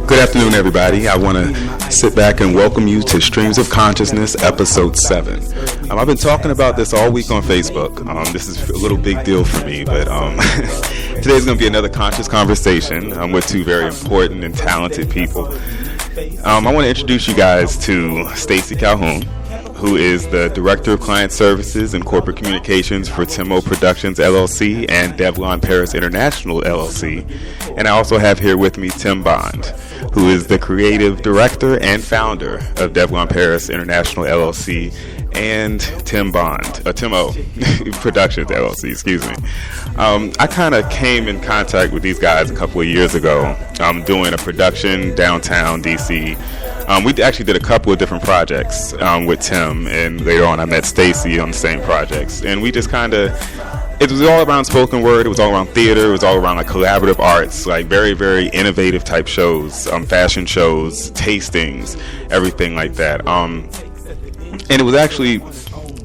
Good afternoon, everybody. I want to sit back and welcome you to Streams of Consciousness, Episode 7. I've been talking about this all week on Facebook. This is a little big deal for me, but today's going to be another conscious conversation with two very important and talented people. I want to introduce you guys to Stacey Calhoun, who is the Director of Client Services and Corporate Communications for Timo Productions, LLC, and Devlon Paris International, LLC. And I also have here with me Tim Bond, who is the Creative Director and Founder of Devlon Paris International, LLC, and Timo Productions, LLC, excuse me. I kind of came in contact with these guys a couple of years ago doing a production downtown D.C. We actually did a couple of different projects with Tim, and later on I met Stacey on the same projects. And we just kind of, it was all around spoken word, it was all around theater, it was all around like collaborative arts, like very, very innovative type shows, fashion shows, tastings, everything like that. And it was actually,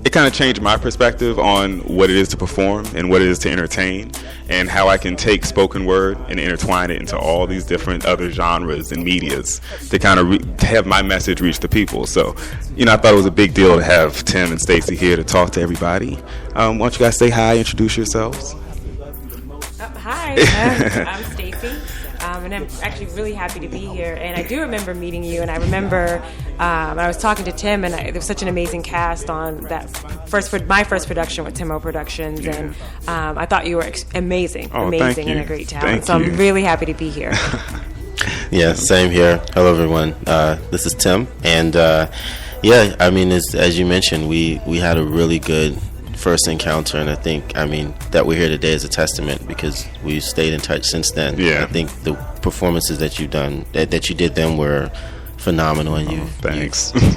it kind of changed my perspective on what it is to perform and what it is to entertain, and how I can take spoken word and intertwine it into all these different other genres and medias to kind of have my message reach the people. So, I thought it was a big deal to have Tim and Stacey here to talk to everybody. Why don't you guys say hi, introduce yourselves? Hi, I'm Stacey. And I'm actually really happy to be here. And I do remember meeting you, and I remember I was talking to Tim, and there was such an amazing cast on that my first production with Timo Productions, yeah. And I thought you were amazing and a great talent. I'm really happy to be here. Yeah, same here. Hello, everyone. This is Tim, and as you mentioned, we had a really good first encounter, and I think that we're here today is a testament because we've stayed in touch since then. Yeah. I think the performances that you've done that you did then were phenomenal, and you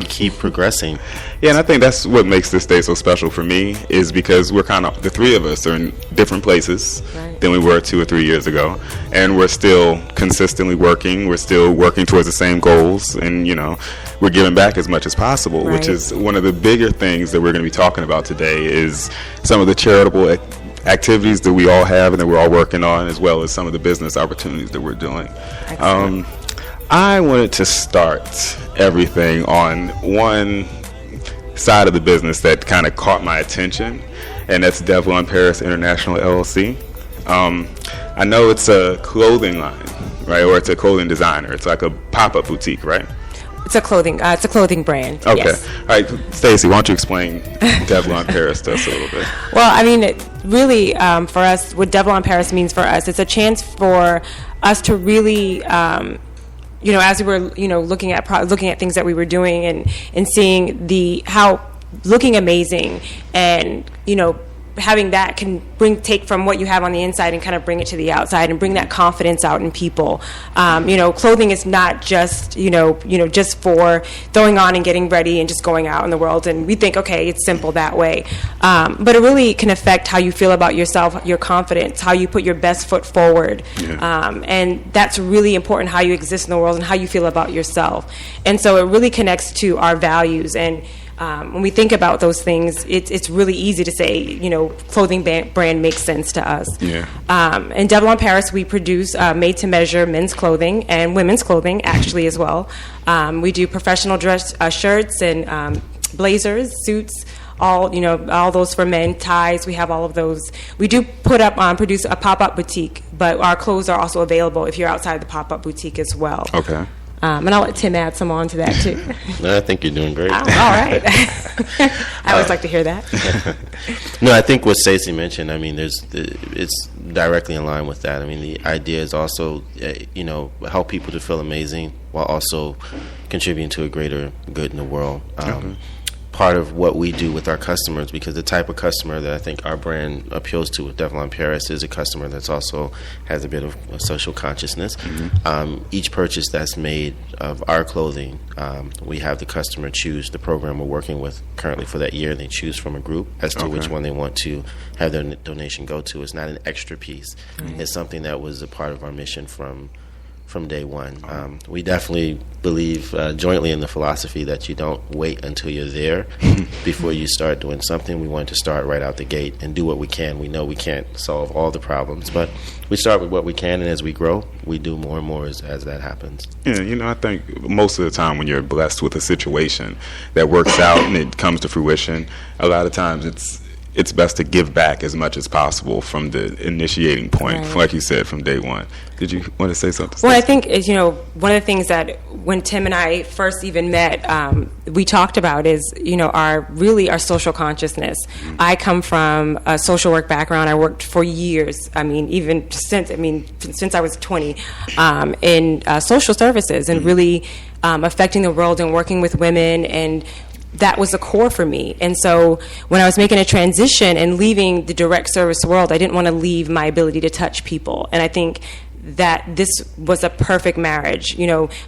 keep progressing. Yeah, and I think that's what makes this day so special for me, is because we're kind of, the three of us are in different places than we were 2 or 3 years ago, and we're still consistently working. We're still working towards the same goals, and we're giving back as much as possible, which is one of the bigger things that we're going to be talking about today, is some of the charitable activities that we all have and that we're all working on, as well as some of the business opportunities that we're doing. I wanted to start everything on one side of the business that kind of caught my attention, and that's Devlon Paris International, LLC. I know it's a clothing line, right? Or it's a clothing designer. It's like a pop-up boutique, right? It's a clothing brand. Okay. Yes. All right, Stacey, why don't you explain Devlon Paris to us a little bit? Well, really, for us, what Devlon Paris means for us, it's a chance for us to really, as we were, looking at things that we were doing and seeing how looking amazing and, having that can take from what you have on the inside and kind of bring it to the outside and bring that confidence out in people. Clothing is not just, just for throwing on and getting ready and just going out in the world. And we think, okay, it's simple that way. But it really can affect how you feel about yourself, your confidence, how you put your best foot forward. Yeah. And that's really important, how you exist in the world and how you feel about yourself. And so it really connects to our values. And when we think about those things, it's really easy to say, clothing brand makes sense to us. Yeah. In Devlon Paris, we produce made-to-measure men's clothing and women's clothing, actually, as well. We do professional dress shirts and blazers, suits, all those for men, ties. We have all of those. We do produce a pop-up boutique, but our clothes are also available if you're outside the pop-up boutique as well. Okay. And I'll let Tim add some on to that, too. No, I think you're doing great. Oh, all right. I always like to hear that. No, I think what Stacey mentioned, it's directly in line with that. The idea is also, help people to feel amazing while also contributing to a greater good in the world. part of what we do with our customers, because the type of customer that I think our brand appeals to with Devlon Paris is a customer that's also has a bit of a social consciousness. Each purchase that's made of our clothing, we have the customer choose the program we're working with currently for that year. They choose from a group as to which one they want to have their donation go to. It's not an extra piece. It's something that was a part of our mission from day one. We definitely believe jointly in the philosophy that you don't wait until you're there before you start doing something. We want to start right out the gate and do what we can. We know we can't solve all the problems, but we start with what we can, and as we grow, we do more and more as that happens. Yeah, I think most of the time when you're blessed with a situation that works out and it comes to fruition, a lot of times it's best to give back as much as possible from the initiating point, like you said, from day one. Did you want to say something? Well, I think, one of the things that when Tim and I first even met, we talked about is, our social consciousness. I come from a social work background. I worked for years, since I was 20, in social services and really affecting the world and working with women, and that was the core for me. And so when I was making a transition and leaving the direct service world, I didn't want to leave my ability to touch people. And I think that this was a perfect marriage.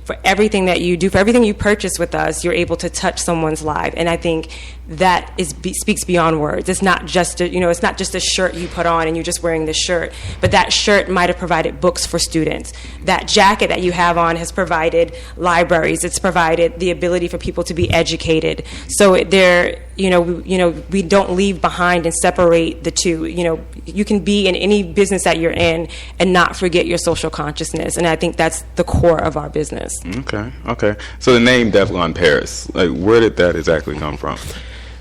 For everything that you do, for everything you purchase with us, you're able to touch someone's life. And I think that speaks beyond words. It's not just it's not just a shirt you put on and you're just wearing the shirt, but that shirt might have provided books for students. That jacket that you have on has provided libraries. It's provided the ability for people to be educated. So we don't leave behind and separate the two. You can be in any business that you're in and not forget your social consciousness, and I think that's the core of our business. Okay. So the name Devlon Paris, where did that exactly come from?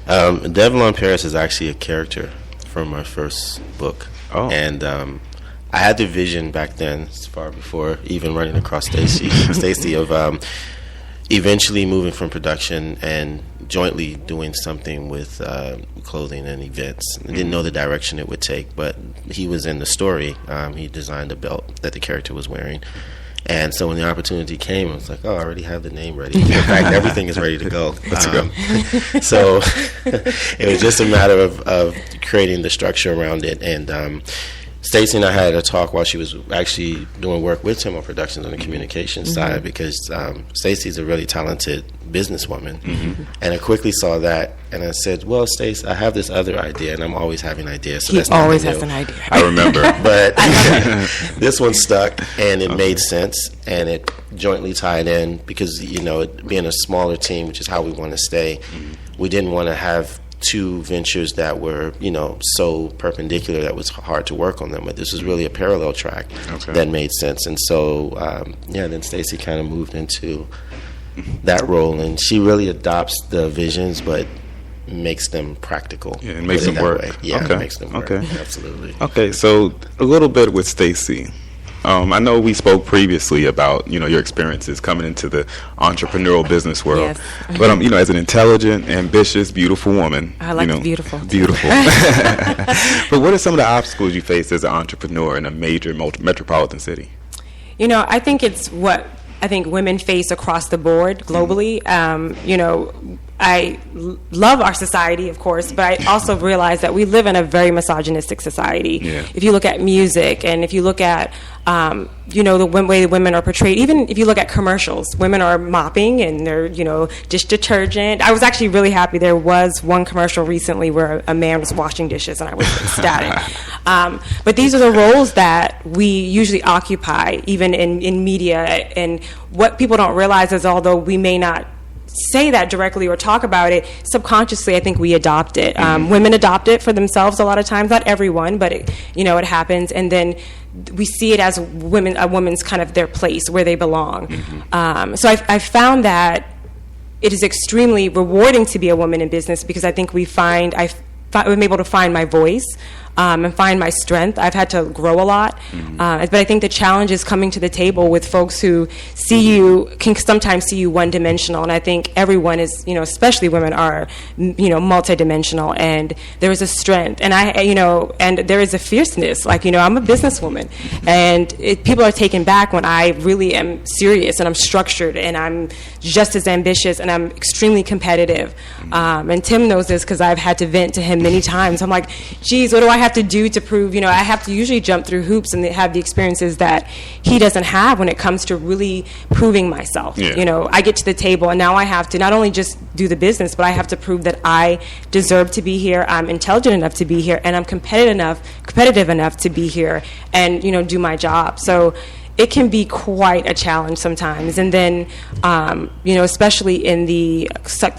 Devlon Paris is actually a character from my first book. And I had the vision back then, far before even running across Stacey, of eventually moving from production and jointly doing something with clothing and events. I didn't know the direction it would take, but he was in the story. He designed a belt that the character was wearing. And so when the opportunity came, I was like, I already have the name ready. In fact, everything is ready to go. Let's go. So it was just a matter of creating the structure around it. And Stacey and I had a talk while she was actually doing work with Tim on Productions on the communications side, because Stacey's a really talented businesswoman. And I quickly saw that, and I said, well, Stacey, I have this other idea, and I'm always having ideas. So he always has an idea. I remember. But this one stuck, and it made sense, and it jointly tied in, because, being a smaller team, which is how we want to stay, we didn't want to have two ventures that were, so perpendicular that was hard to work on them. But this was really a parallel track that made sense. And so, then Stacey kind of moved into that role, and she really adopts the visions, but makes them practical. Yeah, and makes them work. Yeah, it makes them work. Absolutely. Okay, so a little bit with Stacey. I know we spoke previously about your experiences coming into the entrepreneurial business world, but as an intelligent, ambitious, beautiful woman, I like beautiful. But what are some of the obstacles you face as an entrepreneur in a major metropolitan city? I think it's what women face across the board globally. I love our society, of course, but I also realize that we live in a very misogynistic society. Yeah. If you look at music, and if you look at, the way women are portrayed, even if you look at commercials, women are mopping and they're, dish detergent. I was actually really happy. There was one commercial recently where a man was washing dishes, and I was ecstatic. But these are the roles that we usually occupy, even in media. And what people don't realize is, although we may not say that directly or talk about it, subconsciously I think we adopt it. Women adopt it for themselves a lot of times, not everyone, but it happens, and then we see it as a woman's kind of their place where they belong. So I found that it is extremely rewarding to be a woman in business, because I think I'm able to find my voice. and find my strength. I've had to grow a lot, but I think the challenge is coming to the table with folks who can sometimes see you one-dimensional, and I think everyone is, especially women are, multidimensional, and there is a strength, and and there is a fierceness. Like, I'm a businesswoman, and people are taken back when I really am serious and I'm structured and I'm just as ambitious and I'm extremely competitive. And Tim knows this because I've had to vent to him many times. I'm like, geez, what do I have to do to prove? I have to usually jump through hoops and have the experiences that he doesn't have when it comes to really proving myself. Yeah. I get to the table and now I have to not only just do the business, but I have to prove that I deserve to be here, I'm intelligent enough to be here, and I'm competitive enough to be here and, do my job. So it can be quite a challenge sometimes. And then, especially in the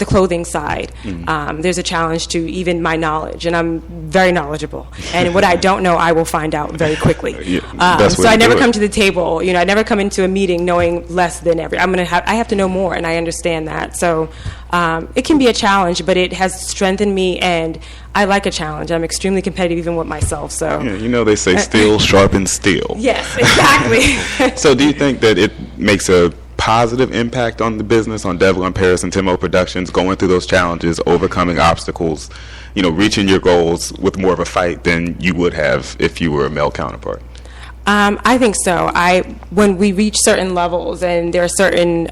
clothing side, there's a challenge to even my knowledge. And I'm very knowledgeable. And what I don't know, I will find out very quickly. So I never come to the table. I never come into a meeting knowing less than I have to know more, and I understand that. So it can be a challenge, but it has strengthened me, and I like a challenge. I'm extremely competitive even with myself. So they say steel sharpens steel. Yes, exactly. So do you think that it makes a positive impact on the business, on Devlin Paris and Timo Productions, going through those challenges, overcoming obstacles, reaching your goals with more of a fight than you would have if you were a male counterpart? I think so. When we reach certain levels and there are certain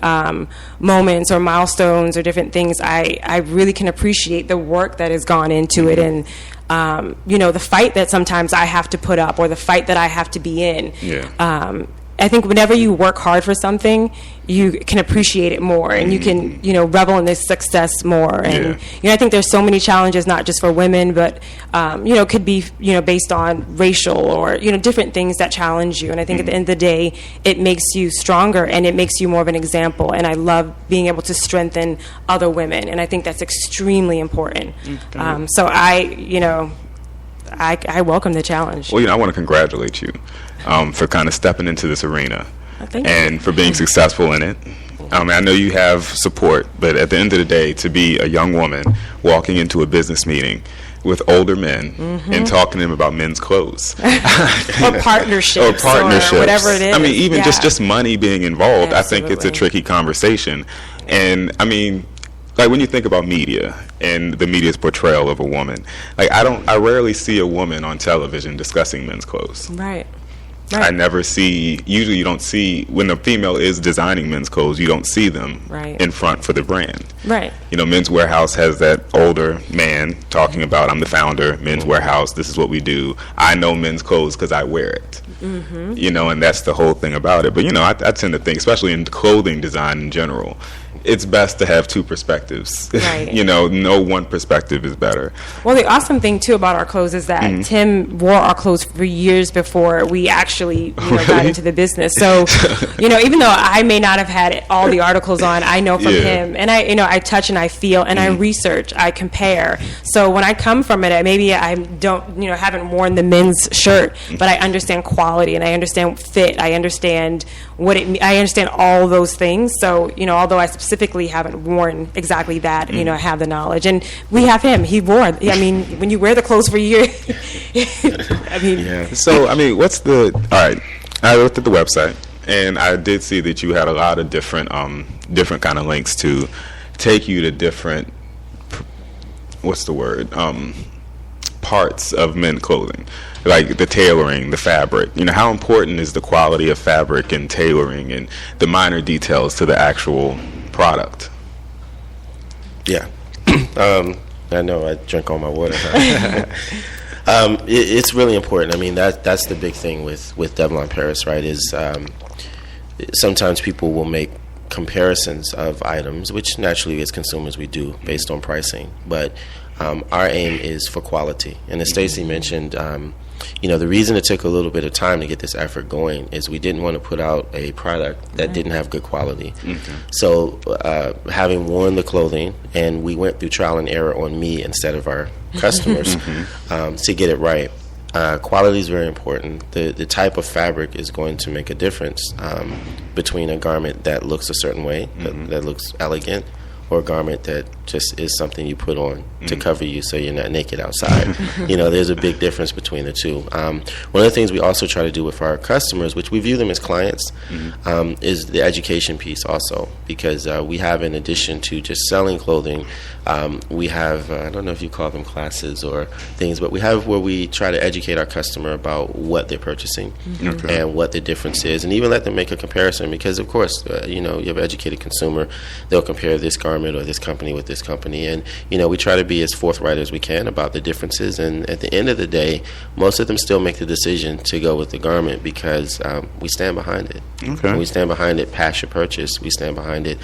moments or milestones or different things, I really can appreciate the work that has gone into it, and the fight that sometimes I have to put up or the fight that I have to be in. Yeah. I think whenever you work hard for something, you can appreciate it more, and you can, revel in this success more. And I think there's so many challenges, not just for women, but could be based on racial or different things that challenge you. And I think at the end of the day, it makes you stronger and it makes you more of an example. And I love being able to strengthen other women, and I think that's extremely important. So I welcome the challenge. Well, I want to congratulate you for kind of stepping into this arena and for being successful in it. I know you have support, but at the end of the day, to be a young woman walking into a business meeting with older men and talking to them about men's clothes. or partnerships. Or whatever it is. Even just money being involved, I think it's a tricky conversation. And, like when you think about media and the media's portrayal of a woman, I rarely see a woman on television discussing men's clothes. Right. I never see, usually you don't see, when a female is designing men's clothes, you don't see them in front for the brand. Right. Men's Warehouse has that older man talking about, I'm the founder, Men's Warehouse, this is what we do. I know men's clothes because I wear it. And that's the whole thing about it. But, I tend to think, especially in clothing design in general, it's best to have two perspectives. Right. No one perspective is better. Well, the awesome thing, too, about our clothes is that Tim wore our clothes for years before we actually got into the business. So, even though I may not have had all the articles on, I know from him. And I touch and I feel and I research, I compare. So when I come from it, maybe I don't, haven't worn the men's shirt, but I understand quality and I understand fit. I understand I understand all those things. So, although I specifically haven't worn exactly that, I have the knowledge. And we have him. He wore. When you wear the clothes for years, So, all right, I looked at the website, and I did see that you had a lot of different kind of links to take you to different, parts of men's clothing, like the tailoring, the fabric. How important is the quality of fabric and tailoring and the minor details to the actual product? Yeah. I know I drank all my water. It's really important. That's the big thing with Devlin Paris, right, is sometimes people will make comparisons of items, which naturally as consumers we do based on pricing, but our aim is for quality. And as Stacey mentioned, the reason it took a little bit of time to get this effort going is we didn't want to put out a product that didn't have good quality. So having worn the clothing, and we went through trial and error on me instead of our customers to get it right. Quality is very important. The type of fabric is going to make a difference between a garment that looks a certain way, that looks elegant, or a garment that just is something you put on to cover you so you're not naked outside. There's a big difference between the two. One of the things we also try to do with our customers, which we view them as clients, is the education piece also, because we have, in addition to just selling clothing, we have, I don't know if you call them classes or things, but we have where we try to educate our customer about what they're purchasing and what the difference is, and even let them make a comparison, because of course, you have an educated consumer, they'll compare this garment or this company with this company, and we try to be as forthright as we can about the differences, and at the end of the day, most of them still make the decision to go with the garment because we stand behind it. Okay. We stand behind it past your purchase. We stand behind it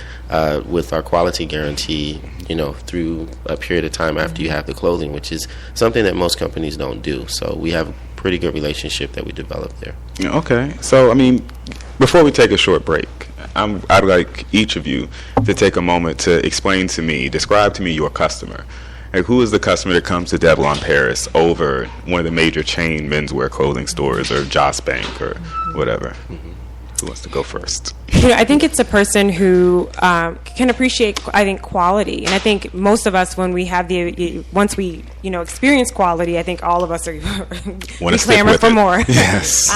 with our quality guarantee, through a period of time after you have the clothing, which is something that most companies don't do. So we have a pretty good relationship that we developed there. Okay. So, before we take a short break, I'd like each of you to take a moment to describe to me your customer. Like, who is the customer that comes to Devlon Paris over one of the major chain menswear clothing stores or Joss Bank or whatever? Who wants to go first? I think it's a person who can appreciate, quality. And I think most of us, when we have once we, experience quality, I think all of us are we clamor for more. Yes.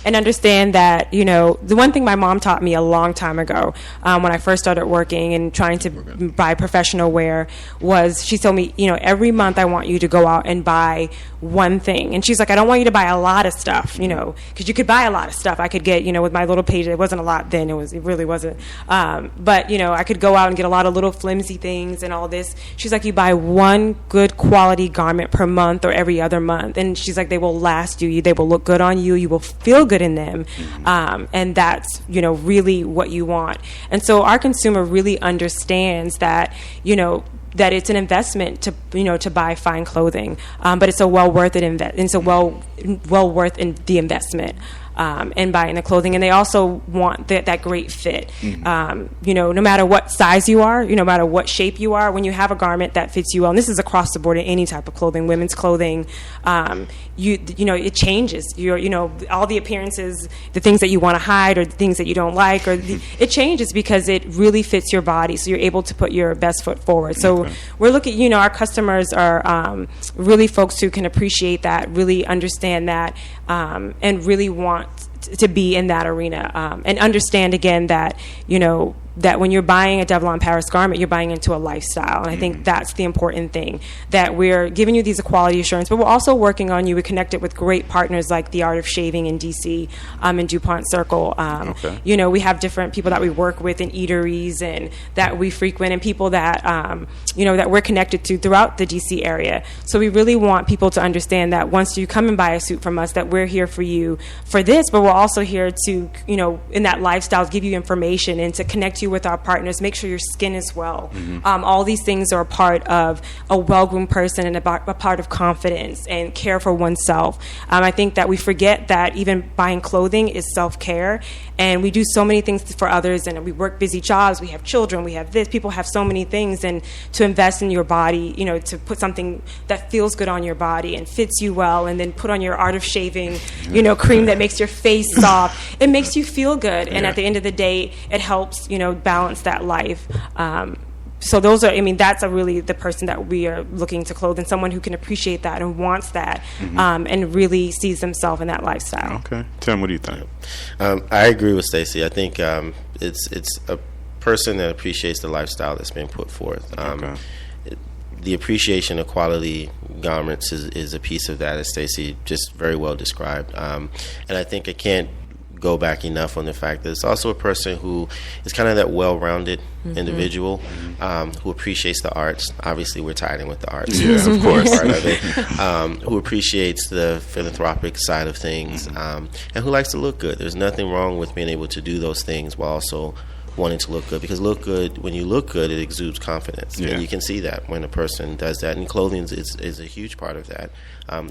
And understand that, the one thing my mom taught me a long time ago when I first started working and trying to buy professional wear was she told me, every month I want you to go out and buy one thing. And she's like, I don't want you to buy a lot of stuff, because you could buy a lot of stuff. I could get, with my little page, it wasn't a lot then. It really wasn't. But, I could go out and get a lot of little flimsy things and all this. She's like, you buy one good quality garment per month or every other month. And she's like, they will last you. They will look good on you. You will feel good in them. And that's, really what you want. And so our consumer really understands that, that it's an investment to buy fine clothing, but it's a well worth it it's a well worth the investment in buying the clothing, and they also want that great fit. No matter what size you are, no matter what shape you are, when you have a garment that fits you well, and this is across the board in any type of clothing, women's clothing, it changes. All the appearances, the things that you want to hide or the things that you don't like, it changes because it really fits your body, so you're able to put your best foot forward. So we're looking, our customers are really folks who can appreciate that, really understand that, and really want to be in that arena, and understand again that that when you're buying a Devlon Paris garment, you're buying into a lifestyle. And I think that's the important thing, that we're giving you these quality assurance, but we're also working on you. We connected with great partners like The Art of Shaving in D.C. And DuPont Circle. We have different people that we work with in eateries and that we frequent, and people that, that we're connected to throughout the D.C. area. So we really want people to understand that once you come and buy a suit from us, that we're here for you for this, but we're also here to, in that lifestyle, give you information and to connect you with our partners, make sure your skin is well. All these things are a part of a well-groomed person and a part of confidence and care for oneself. I think that we forget that even buying clothing is self-care, and we do so many things for others, and we work busy jobs, we have children, we have this, people have so many things, and to invest in your body, to put something that feels good on your body and fits you well, and then put on your Art of Shaving, cream that makes your face soft, it makes you feel good, and at the end of the day, it helps, balance that life. So those are, that's really the person that we are looking to clothe, and someone who can appreciate that and wants that, and really sees themselves in that lifestyle. Okay. Tim, what do you think? I agree with Stacey. I think it's a person that appreciates the lifestyle that's being put forth. The appreciation of quality garments is a piece of that, as Stacey just very well described. And I think I can't go back enough on the fact that it's also a person who is kind of that well-rounded individual who appreciates the arts. Obviously, we're tied in with the arts. Yes, of course. Part of it. Who appreciates the philanthropic side of things, and who likes to look good. There's nothing wrong with being able to do those things while also wanting to look good, because when you look good, it exudes confidence, and you can see that when a person does that, and clothing is a huge part of that.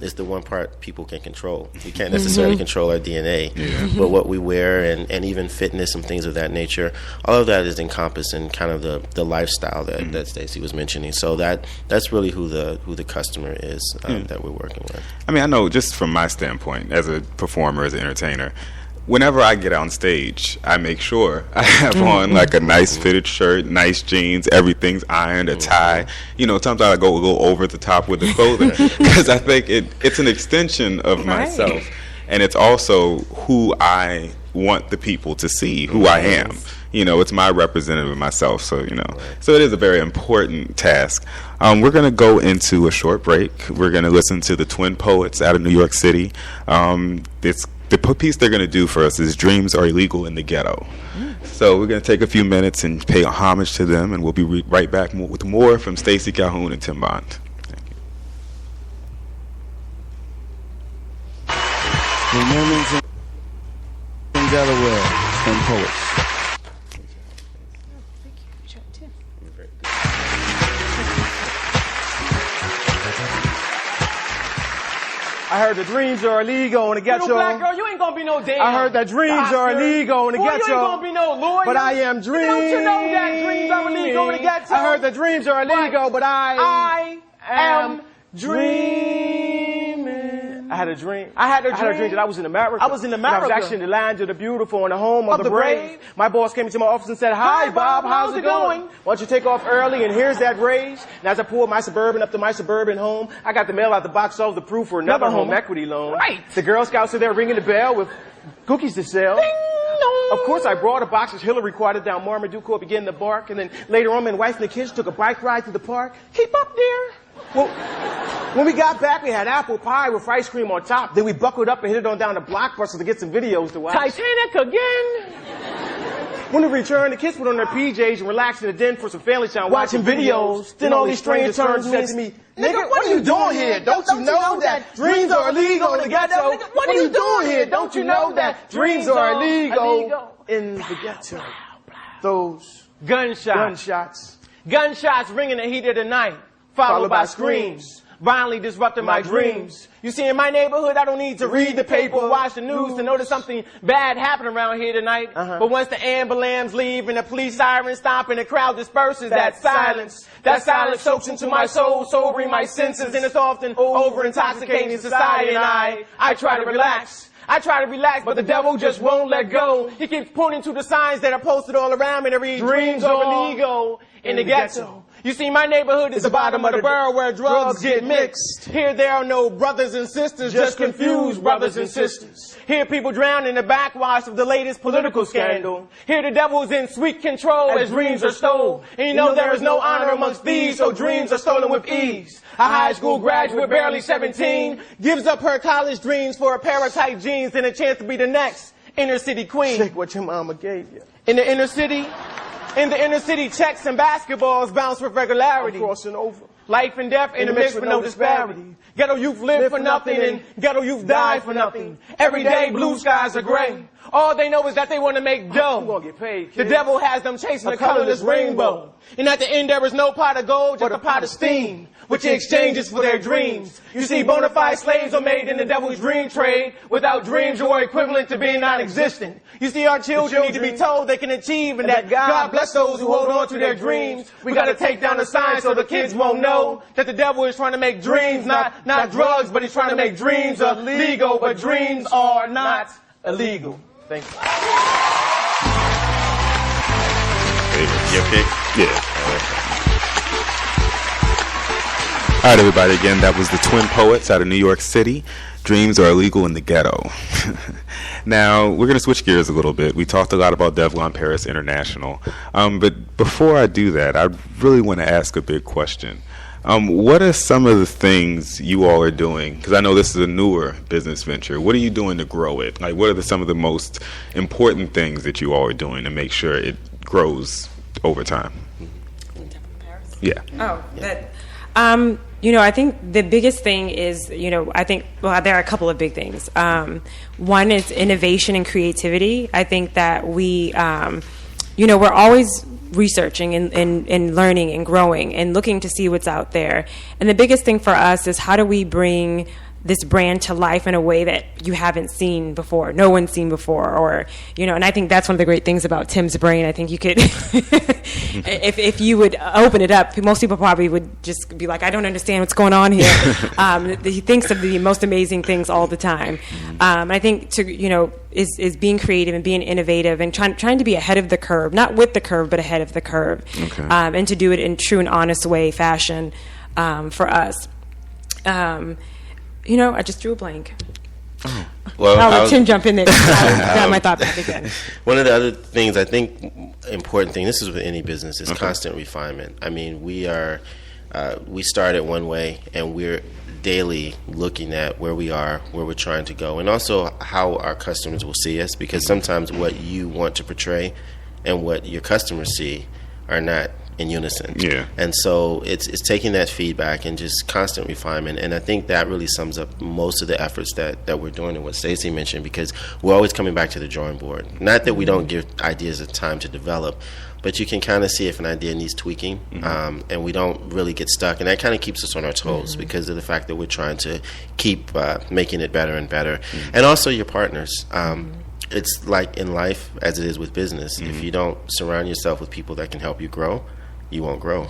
It's the one part people can control. We can't necessarily control our DNA, but what we wear and even fitness and things of that nature, all of that is encompassed in kind of the lifestyle that Stacey was mentioning. So that's really who the customer is that we're working with. I know, just from my standpoint as a performer, as an entertainer, whenever I get on stage, I make sure I have on like a nice fitted shirt, nice jeans, everything's ironed, a tie. You know, sometimes I go a little over the top with the clothing because I think it's an extension of myself, and it's also who I want the people to see, who I am. You know, it's my representative of myself, so, you know. So it is a very important task. We're going to go into a short break. We're going to listen to the Twin Poets out of New York City. The piece they're going to do for us is Dreams Are Illegal in the Ghetto. So we're going to take a few minutes and pay homage to them, and we'll be right back with more from Stacey Calhoun and Tim Bond. Thank you. New Mormons in Delaware, Twin Poets. I heard the dreams are illegal in the ghetto. Little black girl, you ain't gonna be no damn. I heard that dreams are illegal in the ghetto. You ain't gonna be no lawyer. But I am dreaming. Don't you know that dreams are illegal in the ghetto? I heard that dreams are illegal, but I am dreaming. I had a dream. I had a dream that I was in America. I was in America. I was actually in the land of the beautiful and the home of the brave. My boss came into my office and said, "Hi, Bob, how's it going? Why don't you take off early?" And here's that raise. And as I pulled my Suburban up to my suburban home, I got the mail out the box, all the proof for another home equity loan. Right. The Girl Scouts are there ringing the bell with cookies to sell. Ding dong. Of course, I brought a box as Hillary quieted down Marmaduke Court, began to bark. And then later on, my wife and the kids took a bike ride to the park. Keep up, dear. Well, when we got back, we had apple pie with ice cream on top. Then we buckled up and headed on down to Blockbuster to get some videos to watch. Titanic again. When we returned, the kids put on their PJs and relaxed in the den for some family time, watching videos. Then all these strangers turned and said to me, "Nigga, what are you doing here? Don't you know that dreams are illegal in the ghetto? What are you doing here? Don't you know that dreams are illegal in the ghetto?" Those gunshots ringing in the heat of the night, followed by screams, violently disrupting my dreams. You see, in my neighborhood, I don't need to read the paper or watch the news to notice something bad happened around here tonight. But once the ambulance leave and the police sirens stop and the crowd disperses, that silence soaks into my soul, sobering my senses, and it's often over-intoxicating society. And I try to relax. But the devil just won't let go. He keeps pointing to the signs that are posted all around me to read, "Dreams are illegal in the ghetto." You see, my neighborhood is the bottom of the barrel where drugs get mixed. Here there are no brothers and sisters, just confused brothers and sisters. Here people drown in the backwash of the latest political scandal. Here the devil's in sweet control as dreams are stole. And you know there is no honor amongst thieves, so dreams are stolen with ease. A high school graduate, barely 17, gives up her college dreams for a pair of tight jeans and a chance to be the next inner city queen. Check what your mama gave you. In the inner city, checks and basketballs bounce with regularity. I'm crossing over. Life and death in the mix with no disparity. Ghetto youth live for nothing and ghetto youth die for nothing. Every day blue skies are gray. All they know is that they want to make dough. You gonna get paid, kid. The devil has them chasing a colorless rainbow. And at the end there is no pot of gold, just a pot of steam, which he exchanges for their dreams. You see, bona fide slaves are made in the devil's dream trade. Without dreams, you are equivalent to being non-existent. You see, our children need to be told they can achieve and that God bless those who hold on to their dreams. We gotta take down the signs so the kids won't know that the devil is trying to make dreams not drugs, but he's trying to make dreams illegal, but dreams are not illegal. Thank you. Your pick? Yeah. All right, everybody. Again, that was the Twin Poets out of New York City. Dreams are illegal in the ghetto. Now, we're going to switch gears a little bit. We talked a lot about Devlon Paris International. But before I do that, I really want to ask a big question. What are some of the things you all are doing? Because I know this is a newer business venture. What are you doing to grow it? Like, what are some of the most important things that you all are doing to make sure it grows over time? Yeah. Oh, that. I think the biggest thing is, there are a couple of big things. One is innovation and creativity. I think that we're always researching and learning and growing and looking to see what's out there. And the biggest thing for us is how do we bring this brand to life in a way that you haven't seen before, no one's seen before, or, you know, and I think that's one of the great things about Tim's brain. I think you could, if you would open it up, most people probably would just be like, I don't understand what's going on here. He thinks of the most amazing things all the time. I think is being creative and being innovative and trying to be ahead of the curve, not with the curve, but ahead of the curve, and to do it in true and honest fashion for us. I just drew a blank. Oh. Well, I'll let Tim jump in there. I got my thought back again. One of the other things, I think, important thing, this is with any business, is constant refinement. I mean, we started one way, and we're daily looking at where we are, where we're trying to go, and also how our customers will see us, because sometimes what you want to portray and what your customers see are not in unison. Yeah. And so it's taking that feedback and just constant refinement. And I think that really sums up most of the efforts that we're doing and what Stacey mentioned, because we're always coming back to the drawing board. Not that we don't give ideas a time to develop, but you can kind of see if an idea needs tweaking, and we don't really get stuck. And that kind of keeps us on our toes because of the fact that we're trying to keep making it better and better. And also your partners. It's like in life as it is with business. If you don't surround yourself with people that can help you grow, you won't grow.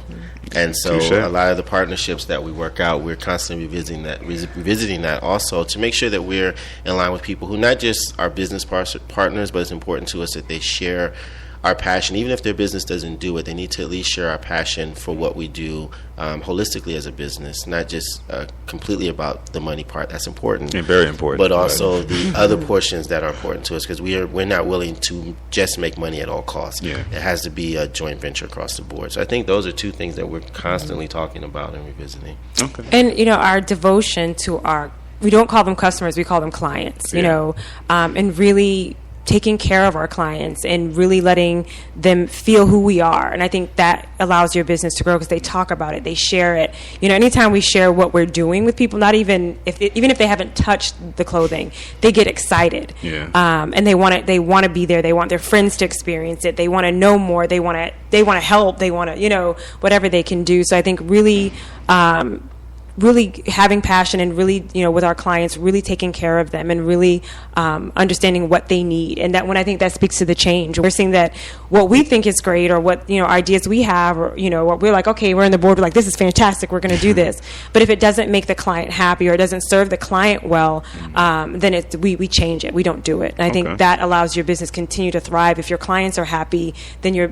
And so a lot of the partnerships that we work out, we're constantly revisiting that also to make sure that we're in line with people who not just are business partners, but it's important to us that they share our passion. Even if their business doesn't do it, they need to at least share our passion for what we do holistically as a business, not just completely about the money part. That's important. And very important. But also the other portions that are important to us, because we're not willing to just make money at all costs. Yeah. It has to be a joint venture across the board. So I think those are two things that we're constantly talking about and revisiting. Okay. And, our devotion to we don't call them customers, we call them clients, and really taking care of our clients and really letting them feel who we are. And I think that allows your business to grow because they talk about it, they share it. Anytime we share what we're doing with people, not even if they haven't touched the clothing, they get excited. Yeah. And they want to be there. They want their friends to experience it. They want to know more. They want to help. They want to, whatever they can do. So I think really having passion and really, with our clients, really taking care of them and really understanding what they need. And that, when I think that speaks to the change, we're seeing that what we think is great or what, ideas we have, or, what we're like, okay, we're on the board, we're like, this is fantastic, we're going to do this. But if it doesn't make the client happy or it doesn't serve the client well, then we change it. We don't do it. And I think that allows your business continue to thrive. If your clients are happy, then your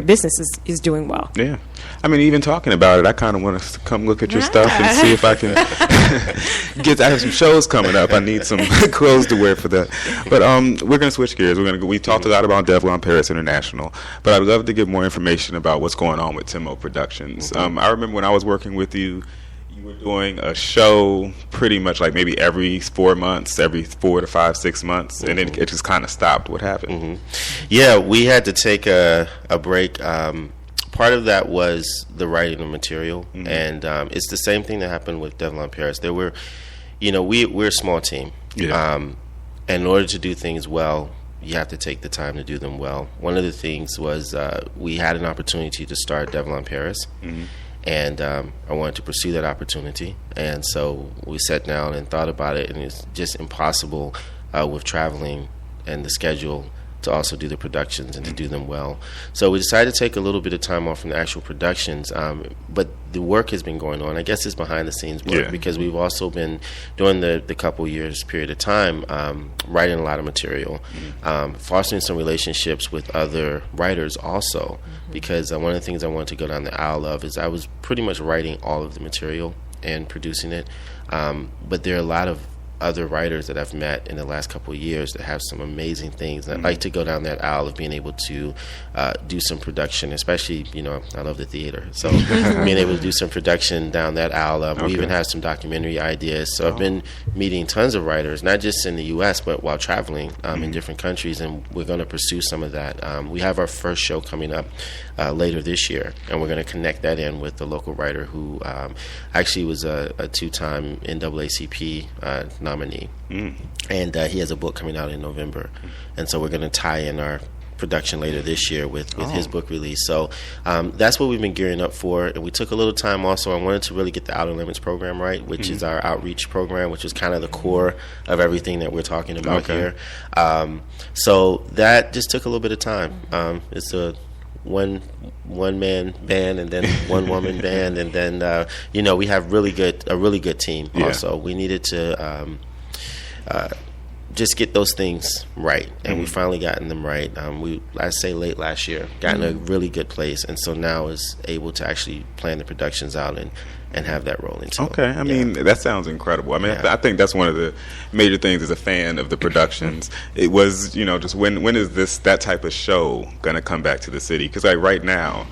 business is doing well. Yeah. I mean, even talking about it, I kind of want to come look at your stuff and see if I can I have some shows coming up. I need some clothes to wear for that. But we're going to switch gears. We talked a lot about Devlon Paris International, but I'd love to get more information about what's going on with Timo Productions. I remember when I was working with you, you were doing a show pretty much like maybe every 4 months, every 4 to 5, 6 months, and then it just kind of stopped. What happened? Yeah, we had to take a break. Part of that was the writing of material, and it's the same thing that happened with Devlon Paris. There were, we're a small team. Yeah. And in order to do things well, you have to take the time to do them well. One of the things was we had an opportunity to start Devlon Paris, and I wanted to pursue that opportunity. And so we sat down and thought about it, and it's just impossible with traveling and the schedule to also do the productions and to do them well. So we decided to take a little bit of time off from the actual productions, but the work has been going on. I guess it's behind the scenes work because we've also been during the couple years period of time writing a lot of material, fostering some relationships with other writers also, because one of the things I wanted to go down the aisle of is I was pretty much writing all of the material and producing it, but there are a lot of other writers that I've met in the last couple of years that have some amazing things. And I'd like to go down that aisle of being able to do some production, especially, I love the theater. So being able to do some production down that aisle. We even have some documentary ideas. So I've been meeting tons of writers, not just in the U.S., but while traveling in different countries, and we're going to pursue some of that. We have our first show coming up later this year, and we're going to connect that in with the local writer who actually was a two-time NAACP nominee, and he has a book coming out in November, and so we're going to tie in our production later this year with his book release. So that's what we've been gearing up for. And we took a little time also. I wanted to really get the Outer Limits program right, which is our outreach program, which is kind of the core of everything that we're talking about here. So that just took a little bit of time. It's a one man band and then one woman band, and then we have a really good team. Also, we needed to just get those things right, and we finally gotten them right. I say late last year, got in a really good place, and so now is able to actually plan the productions out and have that rolling. So, okay, I mean, that sounds incredible. I mean, I think that's one of the major things as a fan of the productions. It was, just when is that type of show going to come back to the city? Because like right now,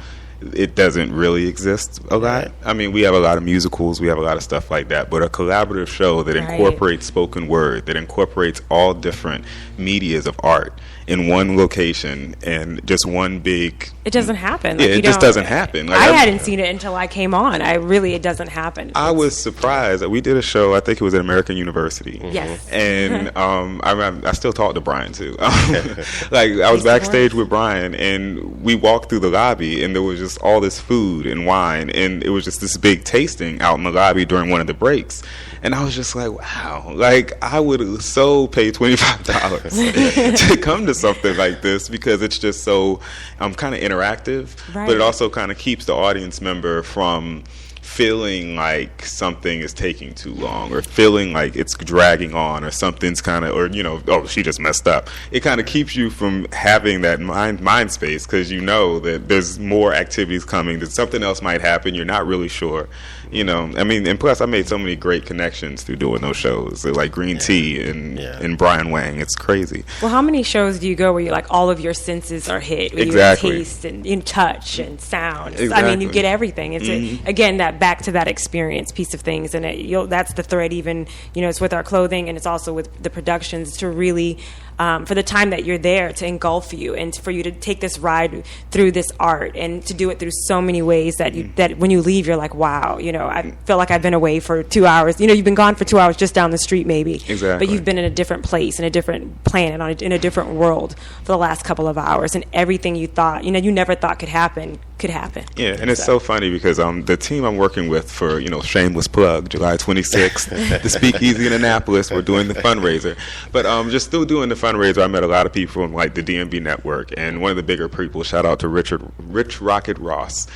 it doesn't really exist a lot. I mean, we have a lot of musicals, we have a lot of stuff like that, but a collaborative show that incorporates spoken word, that incorporates all different medias of art in one location and just one big... It doesn't happen. Yeah, it just doesn't happen. Like, I hadn't seen it until I came on. It doesn't happen. I was surprised. We did a show, I think it was at American University. Yes. And I still talk to Brian, too. I was backstage with Brian, and we walked through the lobby, and there was just all this food and wine, and it was just this big tasting out in the lobby during one of the breaks. And I was just like, wow, I would so pay $25 to come to something like this, because it's just so kind of interactive, but it also kind of keeps the audience member from feeling like something is taking too long, or feeling like it's dragging on, or something's kind of, oh, she just messed up. It kind of keeps you from having that mind space, because you know that there's more activities coming, that something else might happen, you're not really sure. I mean, and plus I made so many great connections through doing those shows, like Green Tea and Brian Wang. It's crazy. Well, how many shows do you go where all of your senses are hit? Where you taste and touch and sound. I mean, you get everything. It's again, that back to that experience piece of things, and that's the thread. Even it's with our clothing, and it's also with the productions, to really for the time that you're there, to engulf you, and for you to take this ride through this art, and to do it through so many ways that that when you leave, you're like, wow, I feel like I've been away for 2 hours. You've been gone for 2 hours just down the street, maybe. Exactly. But you've been in a different place, in a different planet, in a different world for the last couple of hours, and everything you thought, you never thought could happen. Yeah, and it's so funny because the team I'm working with for, shameless plug, July 26th, the Speakeasy in Annapolis, we're doing the fundraiser. But just through doing the fundraiser, I met a lot of people from like the DMB network, and one of the bigger people, shout out to Rich Rocket Ross.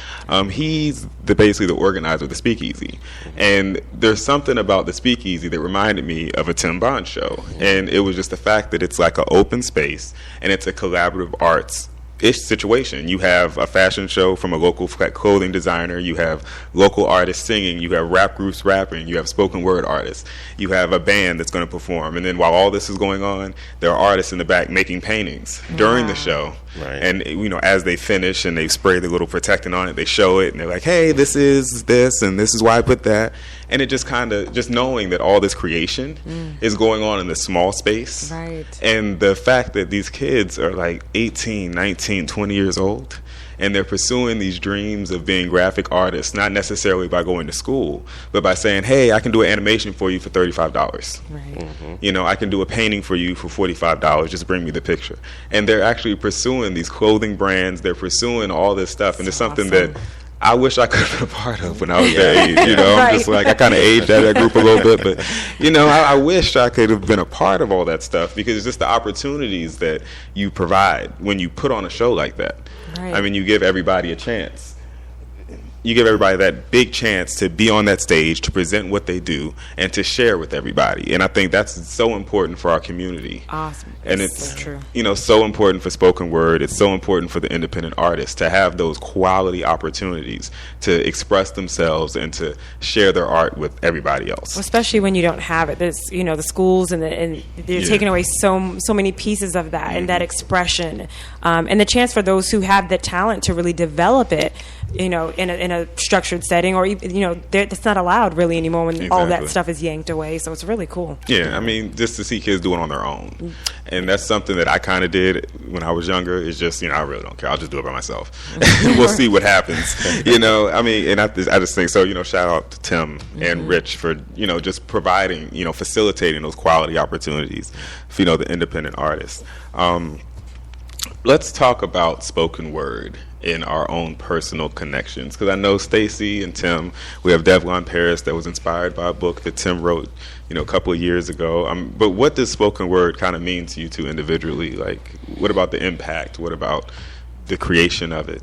He's basically the organizer of the Speakeasy. And there's something about the Speakeasy that reminded me of a Tim Bond show. And it was just the fact that it's like an open space, and it's a collaborative arts-ish situation. You have a fashion show from a local clothing designer, you have local artists singing, you have rap groups rapping, you have spoken word artists, you have a band that's going to perform, and then while all this is going on, there are artists in the back making paintings during the show. And as they finish and they spray the little protectant on it, they show it, and they're like, hey, this is this, and this is why I put that. And it just kind of, just knowing that all this creation is going on in this small space. And the fact that these kids are like 18, 19, 20 years old, and they're pursuing these dreams of being graphic artists, not necessarily by going to school, but by saying, hey, I can do an animation for you for $35. I can do a painting for you for $45, just bring me the picture. And they're actually pursuing these clothing brands, they're pursuing all this stuff, and it's something that I wish I could have been a part of when I was that age. I'm just like, I kind of aged out of that group a little bit, but I wish I could have been a part of all that stuff, because it's just the opportunities that you provide when you put on a show like that. I mean, you give everybody a chance. You give everybody that big chance to be on that stage, to present what they do, and to share with everybody. And I think that's so important for our community. Awesome. And it's so true. So important for spoken word. It's so important for the independent artists to have those quality opportunities to express themselves and to share their art with everybody else. Well, especially when you don't have it. There's the schools and they're taking away so many pieces of that and that expression, and the chance for those who have the talent to really develop it. In a structured setting, or that's not allowed really anymore when all that stuff is yanked away. So it's really cool. Yeah, I mean, just to see kids do it on their own, and that's something that I kind of did when I was younger. It's just I really don't care. I'll just do it by myself. We'll see what happens. I mean, and I just think so. Shout out to Tim and Rich for just providing facilitating those quality opportunities for the independent artists. let's talk about spoken word in our own personal connections, because I know Stacey and Tim, we have Devlon Paris that was inspired by a book that Tim wrote, a couple of years ago. But what does spoken word kind of mean to you two individually? Like, what about the impact? What about the creation of it?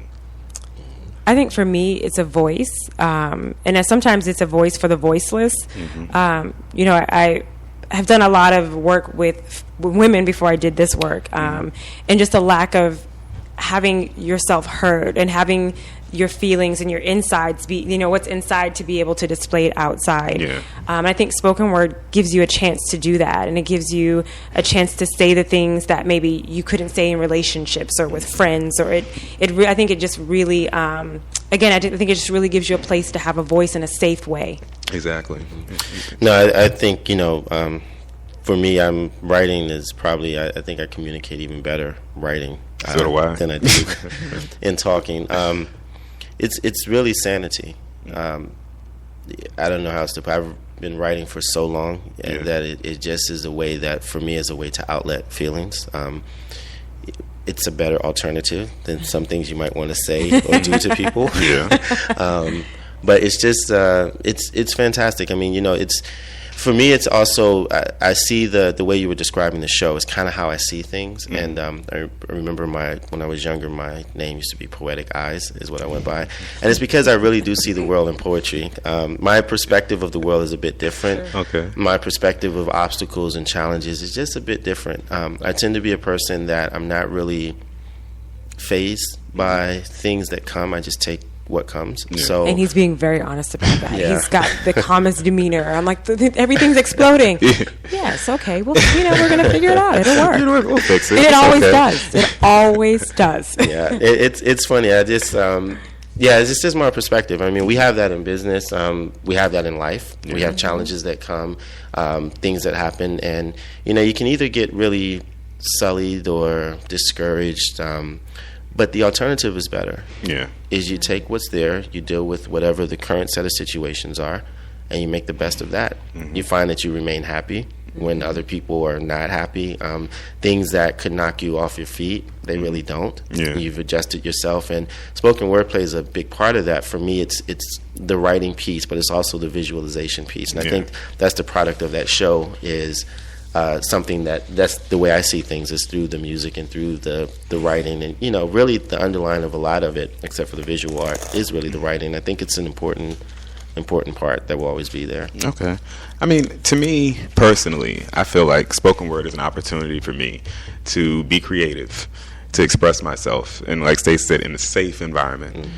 I think for me, it's a voice, and sometimes it's a voice for the voiceless. I have done a lot of work with women before I did this work, and just a lack of having yourself heard and having your feelings and your insides be, what's inside, to be able to display it outside. Yeah. And I think spoken word gives you a chance to do that, and it gives you a chance to say the things that maybe you couldn't say in relationships or with friends, or I think it just really, again, I think it just really gives you a place to have a voice in a safe way. Exactly. No, I think, for me, writing is probably, I think I communicate even better writing than I do in talking. It's really sanity. I don't know how else to put it. I've been writing for so long that it just is a way that, for me, is a way to outlet feelings. It's a better alternative than some things you might want to say or do to people. Yeah. But it's just, it's fantastic. I mean, for me, it's also, I see the way you were describing the show is kind of how I see things. And I remember when I was younger, my name used to be Poetic Eyes, is what I went by. And it's because I really do see the world in poetry. My perspective of the world is a bit different. Sure. Okay. My perspective of obstacles and challenges is just a bit different. I tend to be a person that I'm not really fazed by things that come. I just take what comes. Yeah. So, And he's being very honest about that. Yeah. He's got the calmest demeanor. I'm like, everything's exploding. Yes, okay. Well, we're going to figure it out. It'll work. We'll fix it. And it It's always okay. does. It always does. Yeah, it's funny. I just it's just my perspective. I mean, we have that in business. We have that in life. We have challenges that come, things that happen, and you can either get really sullied or discouraged. But the alternative is better. Yeah. Is you take what's there, you deal with whatever the current set of situations are, and you make the best of that. You find that you remain happy when other people are not happy. Things that could knock you off your feet, they really don't. Yeah. You've adjusted yourself, and spoken word plays a big part of that. For me, it's the writing piece, but it's also the visualization piece. And I think that's the product of that show is something that's the way I see things is through the music and through the writing. And, really the underline of a lot of it, except for the visual art, is really the writing. I think it's an important part that will always be there. Okay. I mean, to me, personally, I feel like spoken word is an opportunity for me to be creative, to express myself, and like Stacey said, in a safe environment.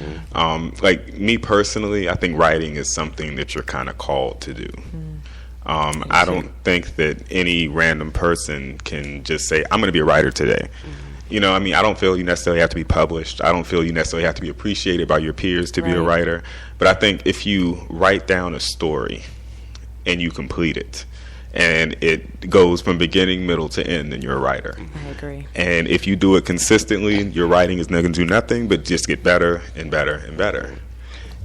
Like me personally, I think writing is something that you're kind of called to do. I don't think that any random person can just say, I'm going to be a writer today. I don't feel you necessarily have to be published. I don't feel you necessarily have to be appreciated by your peers to be a writer. But I think if you write down a story and you complete it, and it goes from beginning, middle to end, then you're a writer. I agree. And if you do it consistently, your writing is going to do nothing but just get better and better and better.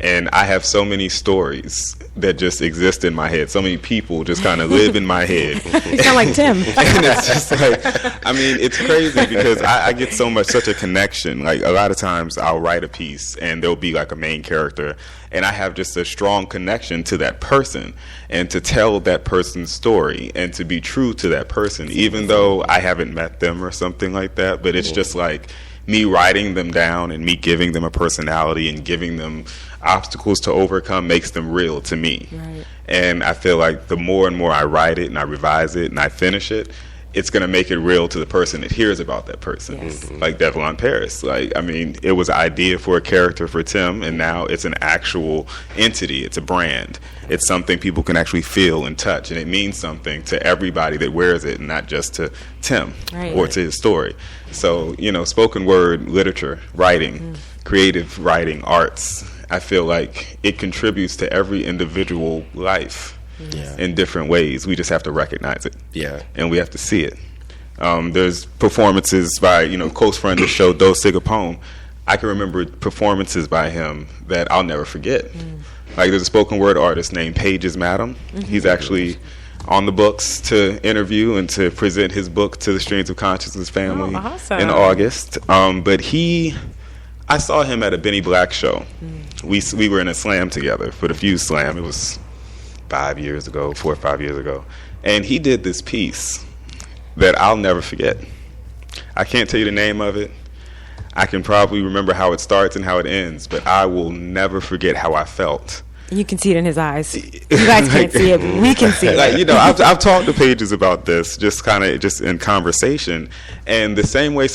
And I have so many stories that just exist in my head. So many people just kind of live in my head. You sound like Tim. And it's just like, it's crazy because I get such a connection. Like, a lot of times I'll write a piece and there'll be like a main character, and I have just a strong connection to that person, and to tell that person's story and to be true to that person, even though I haven't met them or something like that. But it's just like me writing them down and me giving them a personality and giving them obstacles to overcome makes them real to me. Right. And I feel like the more and more I write it and I revise it and I finish it, it's going to make it real to the person that hears about that person. Yes. Like Devlon Paris. It was an idea for a character for Tim, and now it's an actual entity. It's a brand. It's something people can actually feel and touch, and it means something to everybody that wears it, and not just to Tim or to his story. So, spoken word, literature, writing, creative writing, arts, I feel like it contributes to every individual life in different ways. We just have to recognize it. Yeah. And we have to see it. There's performances by, close friend of the show, Do Sig a Poem. I can remember performances by him that I'll never forget. Like, there's a spoken word artist named Pages Madam. He's actually on the books to interview and to present his book to the Streams of Consciousness family awesome. in August. But I saw him at a Benny Black show. We were in a slam together for the Fuse Slam. It was 4 or 5 years ago. And he did this piece that I'll never forget. I can't tell you the name of it. I can probably remember how it starts and how it ends, but I will never forget how I felt. You can see it in his eyes. You guys can't see it, but we can see it. Like, I've talked to Pages about this, just in conversation, and the same way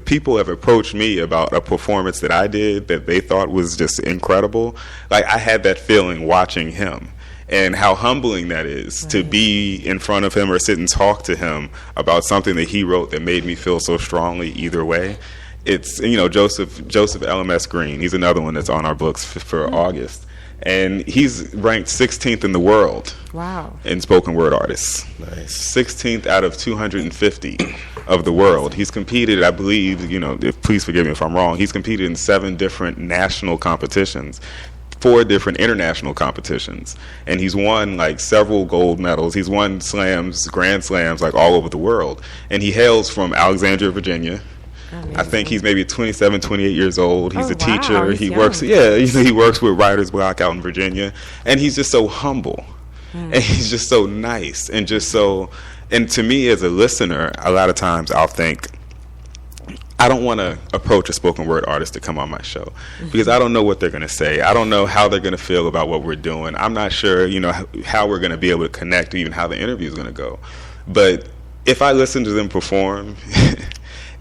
people have approached me about a performance that I did that they thought was just incredible. Like, I had that feeling watching him. And how humbling that is to be in front of him or sit and talk to him about something that he wrote that made me feel so strongly either way. It's, Joseph LMS Green. He's another one that's on our books for August. And he's ranked 16th in the world. Wow. In spoken word artists. Nice. 16th out of 250 of the world. He's competed, I believe, please forgive me if I'm wrong, he's competed in 7 different national competitions. 4 different international competitions, and he's won like several gold medals. He's won grand slams like all over the world, and he hails from Alexandria, Virginia. Amazing. I think he's maybe 27, 28 years old. He's a teacher. He works he works with Writer's Block out in Virginia, and he's just so humble, and he's just so nice, and to me as a listener, a lot of times I'll think, I don't want to approach a spoken word artist to come on my show because I don't know what they're going to say. I don't know how they're going to feel about what we're doing. I'm not sure, how we're going to be able to connect, or even how the interview is going to go. But if I listen to them perform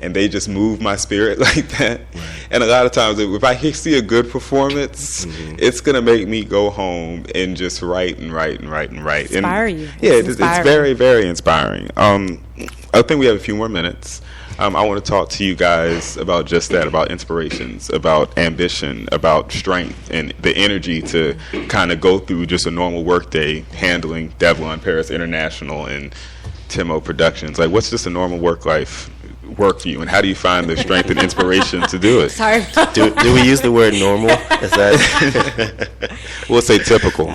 and they just move my spirit like that, and a lot of times if I see a good performance, it's going to make me go home and just write. Inspire you. Yeah, it's very, very inspiring. I think we have a few more minutes. I want to talk to you guys about just that, about inspirations, about ambition, about strength, and the energy to kind of go through just a normal workday handling Devlon Paris International and Timo Productions. Like, what's just a normal work for you, and how do you find the strength and inspiration to do it? Sorry. Do we use the word normal? Is that? We'll say typical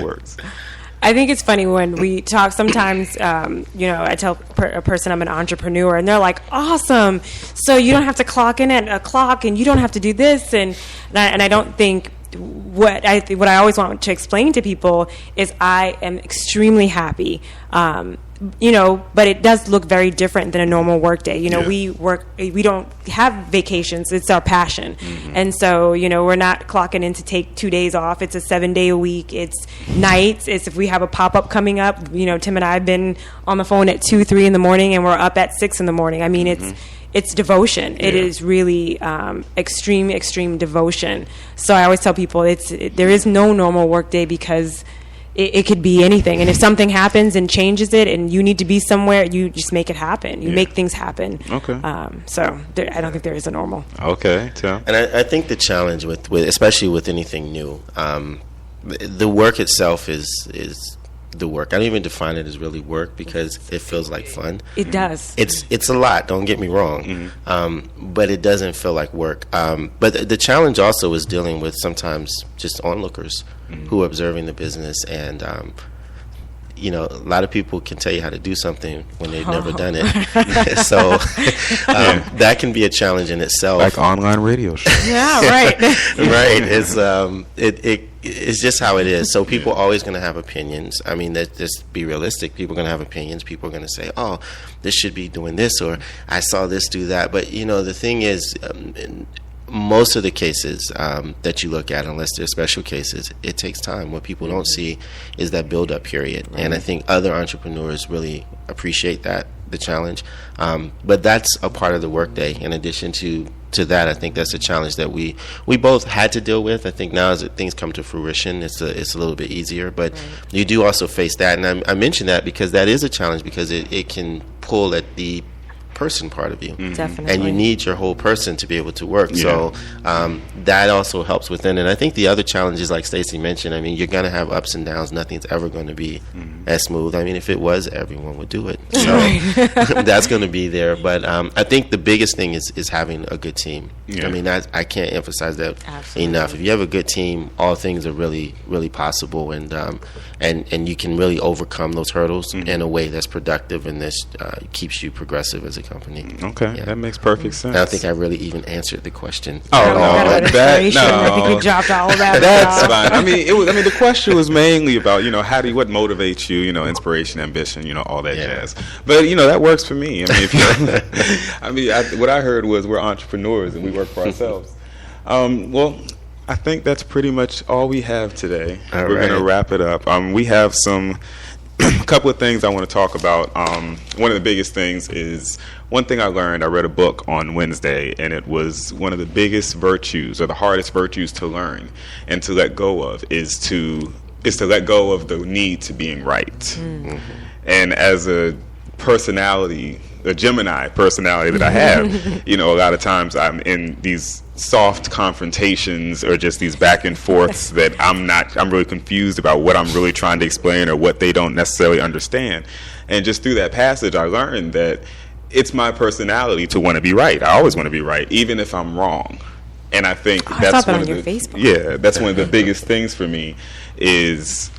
works. I think it's funny when we talk sometimes, I tell a person I'm an entrepreneur, and they're like, awesome, so you don't have to clock in at a clock, and you don't have to do this, and I don't think what I always want to explain to people is I am extremely happy, but it does look very different than a normal work day. We don't have vacations. It's our passion. And so, we're not clocking in to take 2 days off. It's a 7-day a week. It's nights. It's if we have a pop-up coming up, Tim and I have been on the phone at 2, 3 in the morning, and we're up at 6 in the morning. I mean, it's devotion. It is really extreme devotion. So I always tell people there is no normal work day because it could be anything. And if something happens and changes it and you need to be somewhere, you just make it happen. You make things happen. Okay. I don't think there is a normal. Okay, Tim. And I think the challenge with especially with anything new, the work itself is the work. I don't even define it as really work because it feels like fun. It does. It's a lot, don't get me wrong, but it doesn't feel like work. But the challenge also is dealing with sometimes just onlookers who are observing the business, and a lot of people can tell you how to do something when they've never done it. So that can be a challenge in itself. Like online radio shows. Yeah, right. Right. It's just how it is. So people are always going to have opinions. I mean, just be realistic. People are going to have opinions. People are going to say, oh, this should be doing this, or I saw this do that. But, the thing is, in most of the cases that you look at, unless they're special cases, it takes time. What people don't see is that build-up period. Right. And I think other entrepreneurs really appreciate the challenge. But that's a part of the workday. In addition to that, I think that's a challenge that we both had to deal with. I think now as things come to fruition, it's a little bit easier. But you do also face that. And I mention that because that is a challenge, because it can pull at the person part of you. Definitely. And you need your whole person to be able to work. So that also helps within. And I think the other challenges, like Stacey mentioned, I mean, you're going to have ups and downs. Nothing's ever going to be as smooth. I mean, if it was, everyone would do it. So that's going to be there. But I think the biggest thing is having a good team. I mean, I can't emphasize that enough. If you have a good team, all things are really, really possible. And you can really overcome those hurdles in a way that's productive and that keeps you progressive as a company. Okay, that makes perfect sense. I don't think I really even answered the question. Oh, no, I think we no. dropped all of that. That's fine. I mean, the question was mainly about, what motivates you, inspiration, ambition, all that jazz. But that works for me. I mean, if what I heard was we're entrepreneurs and we work for ourselves. Well, I think that's pretty much all we have today. We're going to wrap it up. We have a couple of things I want to talk about. One of the biggest things is one thing I learned. I read a book on Wednesday, and it was one of the biggest virtues or the hardest virtues to learn and to let go of is to let go of the need to being right. And as a personality, a Gemini personality that I have, a lot of times I'm in these soft confrontations or just these back and forths that I'm really confused about what I'm really trying to explain or what they don't necessarily understand. And just through that passage, I learned that it's my personality to want to be right. I always want to be right, even if I'm wrong. And I think that's one of the Facebook. That's one of the biggest things for me is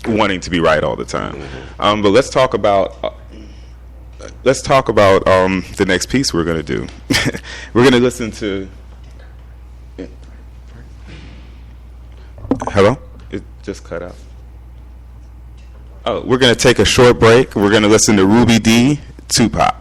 wanting to be right all the time. But let's talk about the next piece we're going to do. We're going to listen to. Hello? It just cut out. Oh, we're going to take a short break. We're going to listen to Ruby Dee, Tupac.